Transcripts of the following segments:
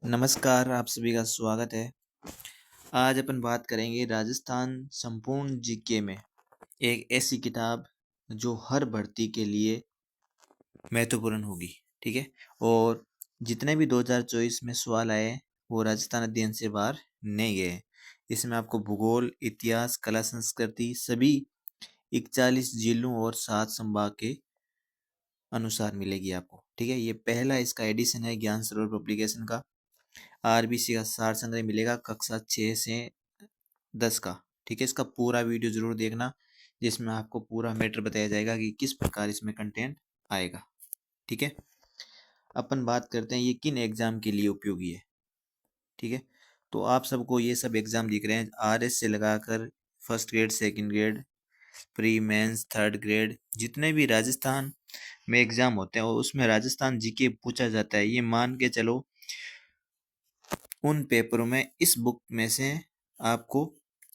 नमस्कार, आप सभी का स्वागत है। आज अपन बात करेंगे राजस्थान संपूर्ण जीके में एक ऐसी किताब जो हर भर्ती के लिए महत्वपूर्ण होगी, ठीक है? और जितने भी 2024 में सवाल आए वो राजस्थान अध्ययन से बाहर नहीं गए। इसमें आपको भूगोल, इतिहास, कला, संस्कृति सभी 41 जिलों और 7 संभाग के अनुसार मिलेगी आपको, ठीक है? ये पहला इसका एडिशन है ज्ञान सरोवर पब्लिकेशन का। आरबीसी का सार संग्रह मिलेगा कक्षा 6 से 10 का, ठीक है? इसका पूरा वीडियो जरूर देखना जिसमें आपको पूरा मैटर बताया जाएगा कि किस प्रकार इसमें कंटेंट आएगा, ठीक है? अपन बात करते हैं ये किन एग्जाम के लिए उपयोगी है, ठीक है? तो आप सबको ये सब एग्जाम दिख रहे हैं, आरएस से लगाकर first grade, second grade, pre mains, third grade, जितने भी राजस्थान में एग्जाम होते हैं और उसमें राजस्थान जीके पूछा जाता है। ये मान के चलो उन पेपरों में इस बुक में से आपको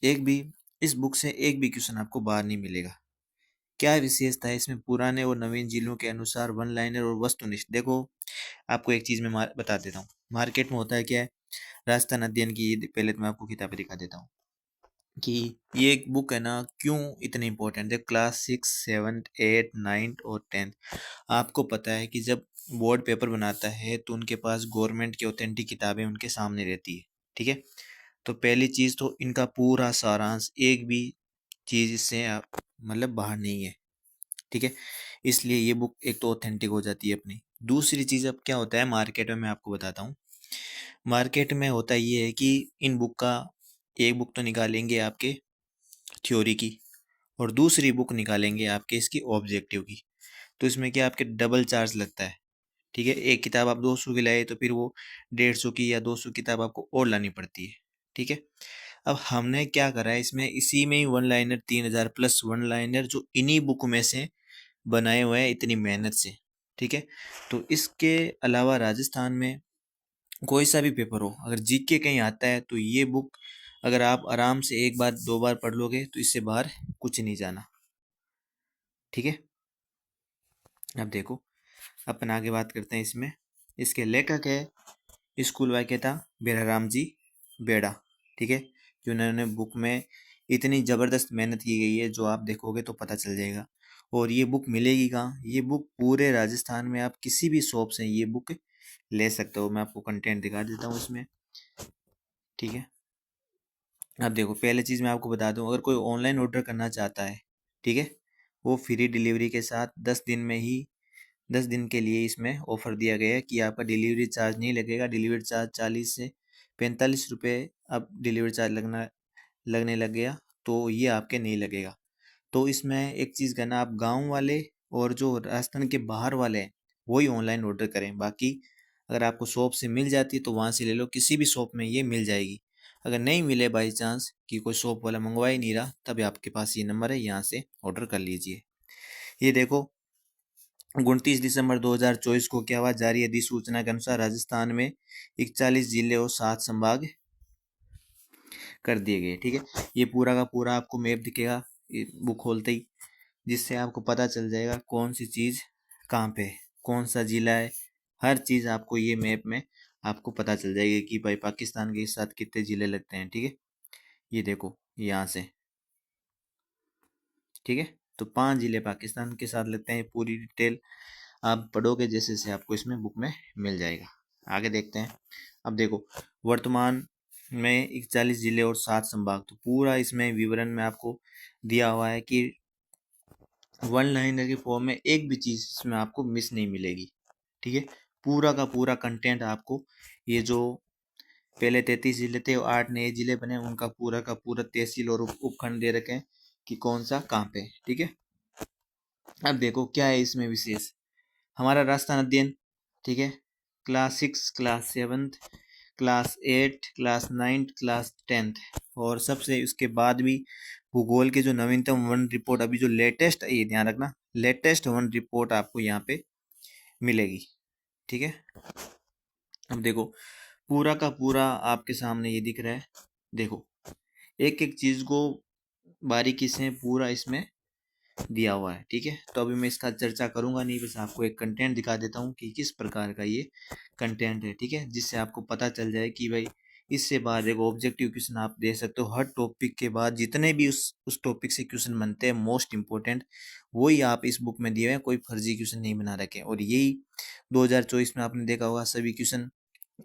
एक भी इस बुक से एक भी क्वेश्चन आपको बाहर नहीं मिलेगा। क्या विशेषता है इसमें? पुराने और नवीन जिलों के अनुसार वन लाइनर और वस्तुनिष्ठ। देखो, आपको एक चीज मैं बता देता हूँ। मार्केट में होता है क्या है, राजस्थान अध्ययन की ये पहले तो मैं आपको किताबें दिखा देता हूँ कि ये एक बुक है ना, क्यों इतनी इंपॉर्टेंट है। क्लास 6, 7, 8, 9 और 10, आपको पता है कि जब बोर्ड पेपर बनाता है तो उनके पास गवर्नमेंट की ऑथेंटिक किताबें उनके सामने रहती है, ठीक है? तो पहली चीज तो इनका पूरा सारांश एक भी चीज इससे मतलब बाहर नहीं है, ठीक है? इसलिए ये बुक एक तो ऑथेंटिक हो जाती है अपनी। दूसरी चीज अब क्या होता है मार्केट में, मैं आपको बताता हूँ। मार्केट में होता ये है कि इन बुक का एक बुक तो निकालेंगे आपके थ्योरी की और दूसरी बुक निकालेंगे आपके इसकी ऑब्जेक्टिव की। तो इसमें क्या आपके डबल चार्ज लगता है, ठीक है? एक किताब आप 200 की लाए तो फिर वो 150 की या 200 किताब आपको और लानी पड़ती है, ठीक है? अब हमने क्या करा है इसमें, इसी में ही one liner 3000 plus one liner जो इन्हीं बुक में से बनाए हुए हैं इतनी मेहनत से, ठीक है? तो इसके अलावा राजस्थान में कोई सा भी पेपर हो, अगर जीके कहीं आता है तो ये बुक अगर आप आराम से एक बार दो बार पढ़ लोगे तो इससे बाहर कुछ नहीं जाना, ठीक है? अब देखो, अपन आगे बात करते हैं इसमें। इसके लेखक है स्कूल वाक्यता बेराराम जी बेड़ा, ठीक है? जिन्होंने बुक में इतनी ज़बरदस्त मेहनत की गई है, जो आप देखोगे तो पता चल जाएगा। और ये बुक मिलेगी कहाँ? ये बुक पूरे राजस्थान में आप किसी भी शॉप से ये बुक ले सकते हो। मैं आपको कंटेंट दिखा देता हूँ इसमें, ठीक है? अब देखो, पहले चीज़ मैं आपको बता दूं, अगर कोई ऑनलाइन ऑर्डर करना चाहता है, ठीक है, वो फ्री डिलीवरी के साथ 10 दिन में ही 10 दिन के लिए इसमें ऑफर दिया गया है कि आपका डिलीवरी चार्ज नहीं लगेगा। डिलीवरी चार्ज 40 से 45 रुपये अब डिलीवरी चार्ज लगने लग गया, तो ये आपके नहीं लगेगा। तो इसमें एक चीज़ करना, आप गांव वाले और जो राजस्थान के बाहर वाले हैं वही ऑनलाइन ऑर्डर करें। बाकी अगर आपको शॉप से मिल जाती है तो वहाँ से ले लो, किसी भी शॉप में ये मिल जाएगी। अगर नहीं मिले बाई चांस कि कोई शॉप वाला मंगवा ही नहीं रहा, तब आपके पास ये नंबर है, यहाँ से ऑर्डर कर लीजिए। ये देखो, 29 दिसंबर 2024 को क्या हुआ, जारी अधिसूचना के अनुसार राजस्थान में 41 जिले और 7 संभाग कर दिए गए, ठीक है? ये पूरा का पूरा आपको मैप दिखेगा बुक खोलते ही, जिससे आपको पता चल जाएगा कौन सी चीज़ कहाँ पे है, कौन सा जिला है। हर चीज़ आपको ये मैप में आपको पता चल जाएगी कि भाई पाकिस्तान के साथ कितने जिले लगते हैं, ठीक है? ये देखो यहाँ से, ठीक है? तो 5 जिले पाकिस्तान के साथ लगते हैं। पूरी डिटेल आप पढ़ोगे जैसे से आपको इसमें बुक में मिल जाएगा। आगे देखते हैं। अब देखो, वर्तमान में 41 जिले और 7 संभाग, तो पूरा इसमें विवरण में आपको दिया हुआ है कि वन लाइनर के फॉर्म में एक भी चीज़ इसमें आपको मिस नहीं मिलेगी, ठीक है? पूरा का पूरा कंटेंट आपको, ये जो पहले 33 जिले थे और 8 नए जिले बने, उनका पूरा का पूरा तहसील और उपखंड दे रखे हैं कि कौन सा कहाँ पे है, ठीक है? अब देखो क्या है इसमें विशेष, हमारा राजस्थान अध्ययन, ठीक है? Class 6, class 7, class 8, class 9, class 10, और सबसे उसके बाद भी भूगोल के जो नवीनतम वन रिपोर्ट, अभी जो लेटेस्ट, ये ध्यान रखना, लेटेस्ट वन रिपोर्ट आपको यहाँ पे मिलेगी, ठीक है? अब देखो, पूरा का पूरा आपके सामने ये दिख रहा है। देखो, एक एक चीज को बारीकी से पूरा इसमें दिया हुआ है। ठीक है, तो अभी मैं इसका चर्चा करूंगा नहीं, बस आपको एक कंटेंट दिखा देता हूँ कि किस प्रकार का ये कंटेंट है। ठीक है, जिससे आपको पता चल जाए कि भाई इससे बाद एक ऑब्जेक्टिव क्वेश्चन आप दे सकते हो। हर टॉपिक के बाद जितने भी उस टॉपिक से क्वेश्चन बनते हैं मोस्ट इंपॉर्टेंट, वही आप इस बुक में दिए हुए हैं, कोई फर्जी क्वेश्चन नहीं बना रखे। और यही 2024 में आपने देखा होगा सभी क्वेश्चन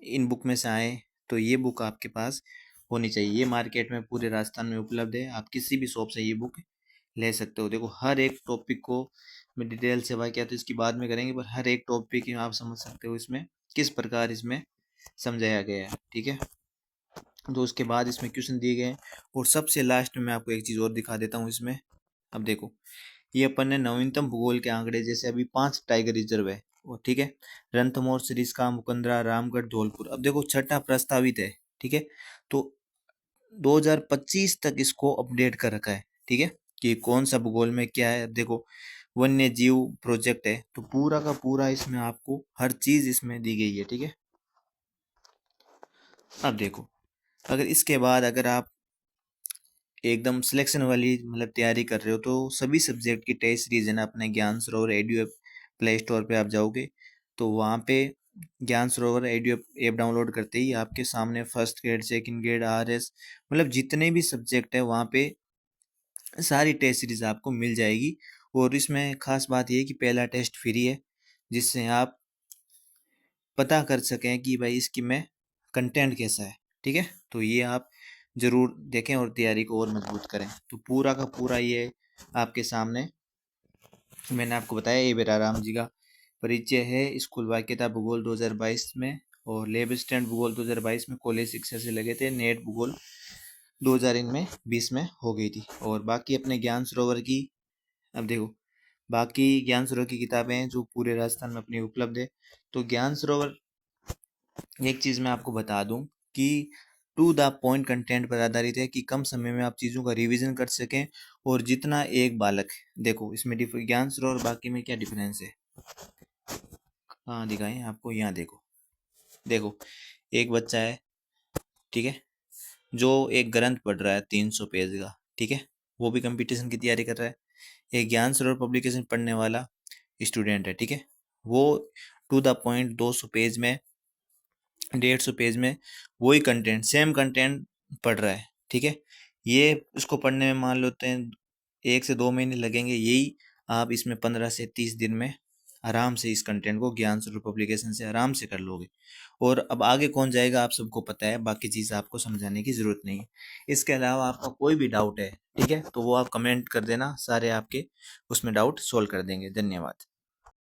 इन बुक में से आए। तो ये बुक आपके पास होनी चाहिए। ये मार्केट में पूरे राजस्थान में उपलब्ध है, आप किसी भी शॉप से ये बुक ले सकते हो। देखो हर एक टॉपिक को मैं डिटेल से क्या तो इसकी बाद में करेंगे, पर हर एक टॉपिक आप समझ सकते हो इसमें किस प्रकार इसमें समझाया गया है। ठीक है, तो उसके बाद इसमें क्वेश्चन दिए गए हैं। और सबसे लास्ट में मैं आपको एक चीज़ और दिखा देता हूँ इसमें। अब देखो, ये अपन ने नवीनतम भूगोल के आंकड़े, जैसे अभी 5 टाइगर रिजर्व है वो, ठीक है, रणथंभौर, सरिस्का, मुकंदरा, रामगढ़, धौलपुर। अब देखो छठा प्रस्तावित है। ठीक है, तो 2025 तक इसको अपडेट कर रखा है। ठीक है, कि कौन सा भूगोल में क्या है। अब देखो वन्य जीव प्रोजेक्ट है, तो पूरा का पूरा इसमें आपको हर चीज इसमें दी गई है। ठीक है, अब देखो अगर इसके बाद अगर आप एकदम सिलेक्शन वाली मतलब तैयारी कर रहे हो, तो सभी सब्जेक्ट की टेस्ट सीरीज है ना अपने ज्ञान सरोवर एडू ऐप प्ले स्टोर पे आप जाओगे, तो वहाँ पे ज्ञान सरोवर एडू ऐप डाउनलोड करते ही आपके सामने first grade, second grade, RS, मतलब जितने भी सब्जेक्ट है वहाँ पे सारी टेस्ट सीरीज आपको मिल जाएगी। और इसमें खास बात यह है कि पहला टेस्ट फ्री है, जिससे आप पता कर सकें कि भाई इसकी में कंटेंट कैसा है। ठीक है, तो ये आप जरूर देखें और तैयारी को और मजबूत करें। तो पूरा का पूरा ये आपके सामने मैंने आपको बताया, ये बेरा राम जी का परिचय है स्कूल वाक्यता भूगोल 2022 में, और लेब स्टैंड भूगोल 2022 में कॉलेज शिक्षा से लगे थे। नेट भूगोल 2000 इनमें 20 में हो गई थी। और बाकी अपने ज्ञान सरोवर की, अब देखो बाकी ज्ञान सरोवर की किताबें हैं जो पूरे राजस्थान में अपनी उपलब्ध है। तो ज्ञान सरोवर, एक चीज मैं आपको बता दूं कि टू द पॉइंट कंटेंट पर आधारित है, कि कम समय में आप चीजों का रिवीजन कर सकें। और जितना एक बालक, देखो इसमें ज्ञान सरोवर और बाकी में क्या डिफरेंस है, हाँ दिखाएं आपको, यहाँ देखो। देखो एक बच्चा है, ठीक है, जो एक ग्रंथ पढ़ रहा है 300 पेज का, ठीक है, वो भी कंपटीशन की तैयारी कर रहा है। एक ज्ञान सरोवर पब्लिकेशन पढ़ने वाला स्टूडेंट है, ठीक है, वो टू द पॉइंट 200 पेज में, 150 पेज में वही कंटेंट, सेम कंटेंट पढ़ रहा है। ठीक है, ये इसको पढ़ने में मान लेते हैं 1 से 2 महीने लगेंगे, यही आप इसमें 15 से 30 दिन में आराम से इस कंटेंट को ज्ञान स्वरूप पब्लिकेशन से आराम से कर लोगे। और अब आगे कौन जाएगा आप सबको पता है, बाकी चीज़ आपको समझाने की ज़रूरत नहीं है। इसके अलावा आपका कोई भी डाउट है, ठीक है, तो वो आप कमेंट कर देना, सारे आपके उसमें डाउट सोल्व कर देंगे। धन्यवाद।